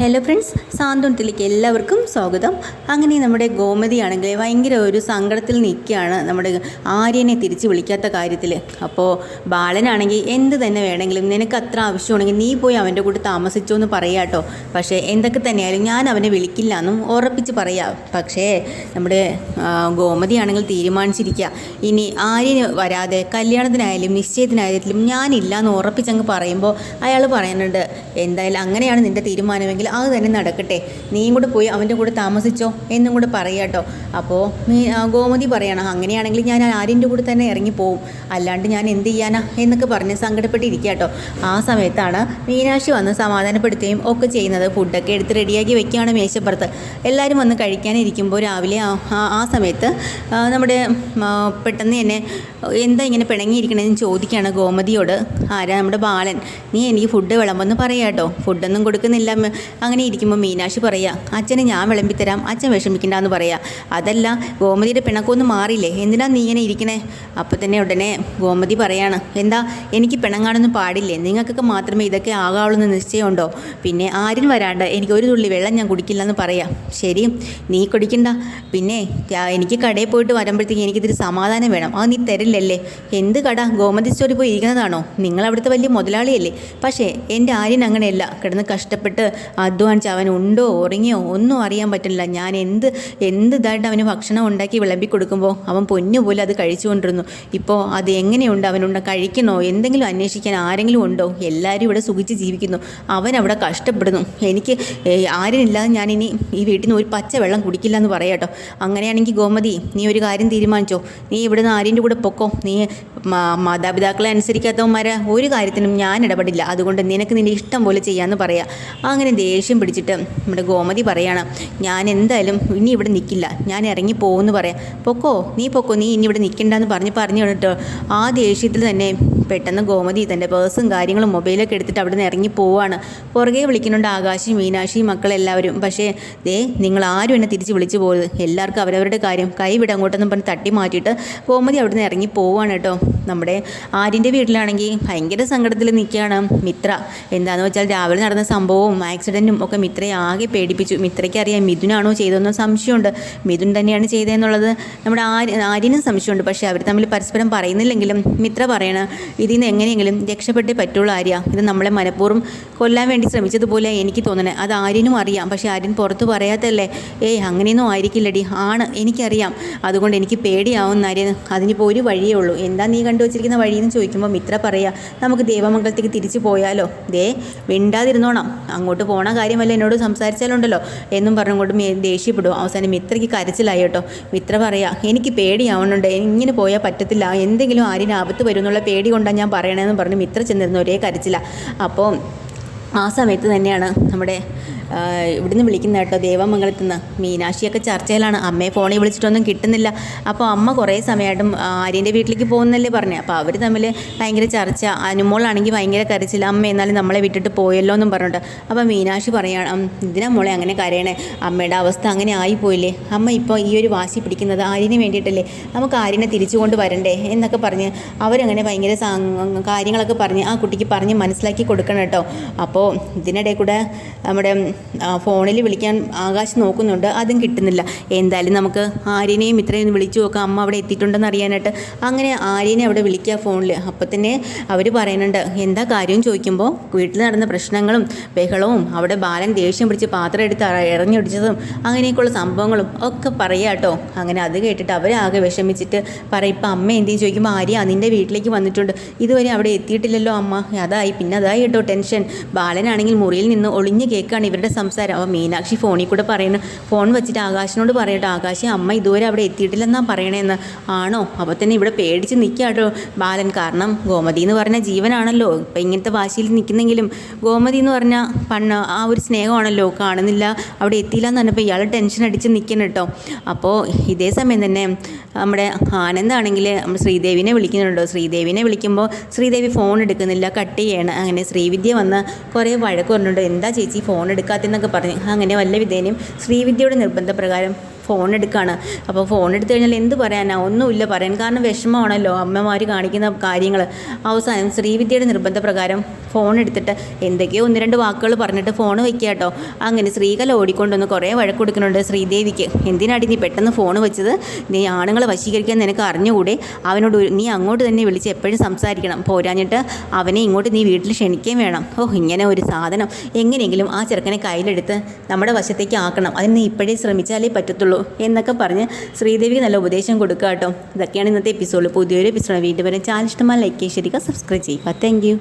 Hello friends, സാന്ത്വനത്തിലേക്ക് എല്ലാവർക്കും സ്വാഗതം. അങ്ങനെ നമ്മുടെ ഗോമതിയാണെങ്കിൽ ഭയങ്കര ഒരു സങ്കടത്തിൽ നിൽക്കുകയാണ് നമ്മുടെ ആര്യനെ തിരിച്ച് വിളിക്കാത്ത കാര്യത്തിൽ. അപ്പോൾ ബാലനാണെങ്കിൽ എന്ത് തന്നെ വേണമെങ്കിലും നിനക്ക് അത്ര ആവശ്യമാണെങ്കിൽ നീ പോയി അവൻ്റെ കൂടെ താമസിച്ചോ എന്ന് പറയാട്ടോ. പക്ഷേ എന്തൊക്കെ തന്നെയായാലും ഞാൻ അവനെ വിളിക്കില്ല എന്നും ഉറപ്പിച്ച് പറയാം. പക്ഷേ നമ്മുടെ ഗോമതിയാണെങ്കിൽ തീരുമാനിച്ചിരിക്കുക, ഇനി ആര്യന് വരാതെ കല്യാണത്തിനായാലും നിശ്ചയത്തിനായാലും ഞാനില്ല എന്ന് ഉറപ്പിച്ചങ്ങ് പറയുമ്പോൾ അയാൾ പറയുന്നുണ്ട്, എന്തായാലും അങ്ങനെയാണ് നിൻ്റെ തീരുമാനമെങ്കിൽ അത് തന്നെ നടക്കട്ടെ, നീയും കൂടെ പോയി അവൻ്റെ കൂടെ താമസിച്ചോ എന്നും കൂടെ പറയാട്ടോ. അപ്പോൾ ഗോമതി പറയണം, അങ്ങനെയാണെങ്കിൽ ഞാൻ ആര്യൻ്റെ കൂടെ തന്നെ ഇറങ്ങിപ്പോവും, അല്ലാണ്ട് ഞാൻ എന്ത് ചെയ്യാനാ എന്നൊക്കെ പറഞ്ഞ് സങ്കടപ്പെട്ടിരിക്കാട്ടോ. ആ സമയത്താണ് മീനാക്ഷി വന്ന് സമാധാനപ്പെടുത്തുകയും ഒക്കെ ചെയ്യുന്നത്. ഫുഡൊക്കെ എടുത്ത് റെഡിയാക്കി വെക്കുകയാണ് മേശപ്പുറത്ത്. എല്ലാവരും വന്ന് കഴിക്കാനിരിക്കുമ്പോൾ രാവിലെ ആ സമയത്ത് നമ്മുടെ പെട്ടെന്ന് തന്നെ എന്താ ഇങ്ങനെ പിണങ്ങിയിരിക്കണമെന്ന് ചോദിക്കുകയാണ് ഗോമതിയോട്. ആരാ? നമ്മുടെ ബാലൻ. നീ എനിക്ക് ഫുഡ് വിളമ്പെന്ന് പറയാട്ടോ. ഫുഡൊന്നും കൊടുക്കുന്നില്ല. അങ്ങനെ ഇരിക്കുമ്പോൾ മീനാക്ഷി പറയാ, അച്ഛന് ഞാൻ വിളമ്പിത്തരാം, അച്ഛൻ വിഷമിക്കണ്ടെന്ന് പറയാ. അതല്ല, ഗോമതിയുടെ പിണക്കൊന്നും മാറിയില്ലേ, എന്തിനാ നീ ഇങ്ങനെ ഇരിക്കണേ? അപ്പോൾ തന്നെ ഉടനെ ഗോമതി പറയാണ്, എന്താ എനിക്ക് പിണങ്ങാനൊന്നും പാടില്ലേ, നിങ്ങൾക്കൊക്കെ മാത്രമേ ഇതൊക്കെ ആകാവുള്ളൂ നിശ്ചയമുണ്ടോ? പിന്നെ ആരും വരാണ്ട് എനിക്ക് ഒരു തുള്ളി വെള്ളം ഞാൻ കുടിക്കില്ല എന്ന് പറയാം. ശരി, നീ കുടിക്കണ്ട, പിന്നെ എനിക്ക് കടയിൽ പോയിട്ട് വരുമ്പോഴത്തേക്ക് എനിക്കിതിരി സമാധാനം വേണം, അത് നീ തരില്ലല്ലേ? എന്ത് കട? ഗോമതി സ്റ്റോറിൽ പോയി ഇരിക്കുന്നതാണോ? നിങ്ങൾ അവിടുത്തെ വലിയ മുതലാളിയല്ലേ? പക്ഷേ എൻ്റെ ആര്യൻ അങ്ങനെയല്ല, കിടന്ന് കഷ്ടപ്പെട്ട് അധ്വാനിച്ച് അവൻ ഉണ്ടോ ഉറങ്ങിയോ ഒന്നും അറിയാൻ പറ്റില്ല. ഞാൻ ഇതായിട്ട് അവന് ഭക്ഷണം ഉണ്ടാക്കി വിളമ്പി കൊടുക്കുമ്പോൾ അവൻ പൊന്നുപോലെ അത് കഴിച്ചുകൊണ്ടിരുന്നു. ഇപ്പോൾ അത് എങ്ങനെയുണ്ട്, അവനുണ്ട് കഴിക്കണോ, എന്തെങ്കിലും അന്വേഷിക്കാൻ ആരെങ്കിലും ഉണ്ടോ? എല്ലാവരും ഇവിടെ സുഖിച്ച് ജീവിക്കുന്നു, അവൻ അവിടെ കഷ്ടപ്പെടുന്നു. എനിക്ക് ആരിനില്ലാതെ ഞാനിനി ഈ വീട്ടിൽ നിന്ന് ഒരു പച്ച വെള്ളം കുടിക്കില്ല എന്ന് പറയാട്ടോ. അങ്ങനെയാണെങ്കിൽ ഗോമതി, നീ ഒരു കാര്യം തീരുമാനിച്ചോ, നീ ഇവിടുന്ന് ആര്യൻ്റെ കൂടെ പൊക്കോ. നീ മാതാപിതാക്കളെ അനുസരിക്കാത്തവന്മാരെ ഒരു കാര്യത്തിനും ഞാൻ ഇടപെടില്ല, അതുകൊണ്ട് നിനക്ക് നിൻ്റെ ഇഷ്ടം പോലെ ചെയ്യാമെന്ന് പറയാം. അങ്ങനെ ദേഷ്യം പിടിച്ചിട്ട് നമ്മുടെ ഗോമതി പറയാണ്, ഞാൻ എന്തായാലും ഇനി ഇവിടെ നിൽക്കില്ല, ഞാൻ ഇറങ്ങി പോകുമെന്ന് പറയാം. പൊക്കോ, നീ ഇനി ഇവിടെ നിൽക്കണ്ടെന്ന് പറഞ്ഞു കേട്ടോ. ആ ദേഷ്യത്തിൽ തന്നെ പെട്ടെന്ന് ഗോമതി തൻ്റെ പേഴ്സും കാര്യങ്ങളും മൊബൈലൊക്കെ എടുത്തിട്ട് അവിടെ നിന്ന് ഇറങ്ങി പോവുകയാണ്. പുറകെ വിളിക്കുന്നുണ്ട് ആകാശി, മീനാക്ഷി, മക്കളെല്ലാവരും. പക്ഷേ നിങ്ങൾ ആരും എന്നെ തിരിച്ച് വിളിച്ചു പോകരുത്, എല്ലാവർക്കും അവരവരുടെ കാര്യം കൈവിട അങ്ങോട്ടെന്നും പറഞ്ഞ് തട്ടി മാറ്റിയിട്ട് ഗോമതി അവിടെ നിന്ന് ഇറങ്ങി പോവുകയാണ് കേട്ടോ. നമ്മുടെ ആര്യൻ്റെ വീട്ടിലാണെങ്കിൽ ഭയങ്കര സങ്കടത്തിൽ നിൽക്കുകയാണ് മിത്ര. എന്താണെന്ന് വെച്ചാൽ രാവിലെ നടന്ന സംഭവവും ആക്സിഡൻറ്റും ഒക്കെ മിത്രയെ ആകെ പേടിപ്പിച്ചു. മിത്രയ്ക്ക് അറിയാം മിഥുനാണോ ചെയ്തതെന്ന് സംശയമുണ്ട്. മിഥുൻ തന്നെയാണ് ചെയ്തതെന്നുള്ളത് നമ്മുടെ ആര്യനും സംശയമുണ്ട്. പക്ഷേ അവർ തമ്മിൽ പരസ്പരം പറയുന്നില്ലെങ്കിലും മിത്ര പറയണം, ഇതിൽ നിന്ന് എങ്ങനെയെങ്കിലും രക്ഷപ്പെട്ടേ പറ്റുള്ളൂ ആര്യ, ഇത് നമ്മളെ മനഃപൂർവ്വം കൊല്ലാൻ വേണ്ടി ശ്രമിച്ചതുപോലെ എനിക്ക് തോന്നണേ. അത് ആര്യനും അറിയാം, പക്ഷേ ആര്യൻ പുറത്ത് പറയാത്തല്ലേ. അങ്ങനെയൊന്നും ആയിരിക്കില്ലടി, ആണ് എനിക്കറിയാം, അതുകൊണ്ട് എനിക്ക് പേടിയാവുന്ന ആര്യൻ. അതിനിപ്പോൾ ഒരു വഴിയേ ഉള്ളൂ. എന്താ നീ കണ്ടുവച്ചിരിക്കുന്ന വഴിയെന്ന് ചോദിക്കുമ്പോൾ മിത്ര പറയാ, നമുക്ക് ദേവമംഗലത്തേക്ക് തിരിച്ചു പോയാലോ? മിണ്ടാതിരുന്നോണം, അങ്ങോട്ട് പോണ കാര്യമല്ല എന്നോട് സംസാരിച്ചാലുണ്ടല്ലോ എന്നും പറഞ്ഞുകൊണ്ട് ദേഷ്യപ്പെടും. അവസാനം മിത്രയ്ക്ക് കരച്ചിലായി കേട്ടോ. മിത്ര പറയാ, എനിക്ക് പേടിയാവുന്നുണ്ട്, ഇങ്ങനെ പോയാൽ പറ്റത്തില്ല, എന്തെങ്കിലും ആര്യന് ആപത്ത് വരും എന്നുള്ള പേടി കൊണ്ടാണ് ഞാൻ പറയണമെന്ന് പറഞ്ഞ് മിത്ര ചെന്നിരുന്ന ഒരേ കരച്ചില്ല. അപ്പോൾ ആ സമയത്ത് തന്നെയാണ് നമ്മുടെ ഇവിടുന്ന് വിളിക്കുന്ന കേട്ടോ, ദേവമംഗലത്തു നിന്ന്. മീനാക്ഷിയൊക്കെ ചർച്ചയിലാണ്, അമ്മയെ ഫോണിൽ വിളിച്ചിട്ടൊന്നും കിട്ടുന്നില്ല. അപ്പോൾ അമ്മ കുറേ സമയമായിട്ടും ആര്യൻ്റെ വീട്ടിലേക്ക് പോകുന്നല്ലേ പറഞ്ഞു. അപ്പോൾ അവർ തമ്മിൽ ഭയങ്കര ചർച്ച. അനുമോളാണെങ്കിൽ ഭയങ്കര കരച്ചില്ല, അമ്മ എന്നാലും നമ്മളെ വിട്ടിട്ട് പോയല്ലോ എന്നും പറഞ്ഞിട്ട്. അപ്പോൾ മീനാക്ഷി പറയണം, ഇതിനാ മോളെ അങ്ങനെ കരയണേ, അമ്മയുടെ അവസ്ഥ അങ്ങനെ ആയിപ്പോയില്ലേ, അമ്മ ഇപ്പോൾ ഈ ഒരു വാശി പിടിക്കുന്നത് ആര്യന് വേണ്ടിയിട്ടല്ലേ, നമുക്ക് ആര്യനെ തിരിച്ചു കൊണ്ട് വരണ്ടേ എന്നൊക്കെ പറഞ്ഞ് അവരങ്ങനെ ഭയങ്കര കാര്യങ്ങളൊക്കെ പറഞ്ഞ് ആ കുട്ടിക്ക് പറഞ്ഞ് മനസ്സിലാക്കി കൊടുക്കണം കേട്ടോ. അപ്പോൾ ഇതിനിടെ കൂടെ നമ്മുടെ ഫോണിൽ വിളിക്കാൻ ആകാശ് നോക്കുന്നുണ്ട്, അതും കിട്ടുന്നില്ല. എന്തായാലും നമുക്ക് ആര്യനെയും ഇത്രയും വിളിച്ചു നോക്കാം, അമ്മ അവിടെ എത്തിയിട്ടുണ്ടെന്ന് അറിയാനായിട്ട്. അങ്ങനെ ആര്യനെ അവിടെ വിളിക്കുക ഫോണിൽ. അപ്പോൾ തന്നെ അവർ പറയുന്നുണ്ട്, എന്താ കാര്യം ചോദിക്കുമ്പോൾ വീട്ടിൽ നടന്ന പ്രശ്നങ്ങളും ബഹളവും അവിടെ ബാലൻ ദേഷ്യം പിടിച്ച് പാത്രം എടുത്ത് ഇറങ്ങിയൊടിച്ചതും അങ്ങനെയൊക്കെയുള്ള സംഭവങ്ങളും ഒക്കെ പറയാം കേട്ടോ. അങ്ങനെ അത് കേട്ടിട്ട് അവരാകെ വിഷമിച്ചിട്ട് പറയും, ഇപ്പം അമ്മ എന്തെങ്കിലും ചോദിക്കുമ്പോൾ ആര്യ നിൻ്റെ വീട്ടിലേക്ക് വന്നിട്ടുണ്ട്, ഇതുവരെ അവിടെ എത്തിയിട്ടില്ലല്ലോ അമ്മ. അതായി പിന്നെ അതായി കേട്ടോ ടെൻഷൻ. ബാലനാണെങ്കിൽ മുറിയിൽ നിന്ന് ഒളിഞ്ഞ് കേൾക്കുകയാണ് ഇവരുടെ സംസാരം. അപ്പോൾ മീനാക്ഷി ഫോണിൽ കൂടെ പറയുന്നു, ഫോൺ വെച്ചിട്ട് ആകാശിനോട് പറയട്ടോ, ആകാശി അമ്മ ഇതുവരെ അവിടെ എത്തിയിട്ടില്ലെന്നാണ് പറയണേന്ന്. ആണോ? അപ്പോൾ തന്നെ ഇവിടെ പേടിച്ച് നിൽക്കാട്ടോ ബാലൻ. കാരണം ഗോമതി എന്ന് പറഞ്ഞാൽ ജീവനാണല്ലോ. ഇപ്പം ഇങ്ങനത്തെ വാശിയിൽ നിൽക്കുന്നെങ്കിലും ഗോമതി എന്ന് പറഞ്ഞാൽ ആ ഒരു സ്നേഹമാണല്ലോ. കാണുന്നില്ല, അവിടെ എത്തിയില്ല എന്ന് പറഞ്ഞപ്പോൾ ഇയാൾ ടെൻഷൻ അടിച്ച് നിൽക്കണം കേട്ടോ. അപ്പോൾ ഇതേ സമയം തന്നെ നമ്മുടെ ആനന്ദാണെങ്കിൽ ശ്രീദേവിനെ വിളിക്കുന്നുണ്ടോ. ശ്രീദേവിനെ വിളിക്കുമ്പോൾ ശ്രീദേവി ഫോൺ എടുക്കുന്നില്ല, കട്ട് ചെയ്യണം. അങ്ങനെ ശ്രീവിദ്യ വന്ന് കുറേ വഴക്ക് പറഞ്ഞിട്ടുണ്ട്, എന്താ ചേച്ചി ഫോൺ എടുക്കാത്തെന്നൊക്കെ പറഞ്ഞ്. അങ്ങനെ വല്ല വിധേനയും ശ്രീവിദ്യയുടെ നിർബന്ധപ്രകാരം ഫോൺ എടുക്കുകയാണ്. അപ്പോൾ ഫോൺ എടുത്തു കഴിഞ്ഞാൽ എന്ത് പറയാനാ, ഒന്നുമില്ല പറയാൻ. കാരണം വിഷമമാണല്ലോ അമ്മമാർ കാണിക്കുന്ന കാര്യങ്ങൾ. അവസാനം ശ്രീവിദ്യയുടെ നിർബന്ധപ്രകാരം ഫോൺ എടുത്തിട്ട് എന്തൊക്കെയോ 1-2 വാക്കുകൾ പറഞ്ഞിട്ട് ഫോൺ വയ്ക്കുക കേട്ടോ. അങ്ങനെ ശ്രീകല ഓടിക്കൊണ്ടൊന്ന് കുറേ വഴക്ക് കൊടുക്കുന്നുണ്ട് ശ്രീദേവിക്ക്. എന്തിനാടി നീ പെട്ടെന്ന് ഫോൺ വെച്ചത്? നീ ആണുങ്ങളെ വശീകരിക്കാൻ നിനക്ക് അറിഞ്ഞുകൂടെ? അവനോട് നീ അങ്ങോട്ട് തന്നെ വിളിച്ച് എപ്പോഴും സംസാരിക്കണം. പോരാഞ്ഞിട്ട് അവനെ ഇങ്ങോട്ട് നീ വീട്ടിൽ ക്ഷണിക്കുകയും വേണം. ഇങ്ങനെ ഒരു സാധനം എങ്ങനെയെങ്കിലും ആ ചെറുക്കനെ കയ്യിലെടുത്ത് നമ്മുടെ വശത്തേക്ക് ആക്കണം. അതിന് നീ ഇപ്പോഴേ ശ്രമിച്ചാലേ പറ്റത്തുള്ളൂ എന്നൊക്കെ പറഞ്ഞ് ശ്രീദേവിക്ക് നല്ല ഉപദേശം കൊടുക്കുക കേട്ടോ. ഇതൊക്കെയാണ് ഇന്നത്തെ എപ്പിസോഡ്. പുതിയൊരു എപ്പിസോഡ് വീണ്ടും വരെ. ചാനൽ ഇഷ്ടമായി ലൈക്ക് ചെയ്യുക, സബ്സ്ക്രൈബ് ചെയ്യുക. Thank you.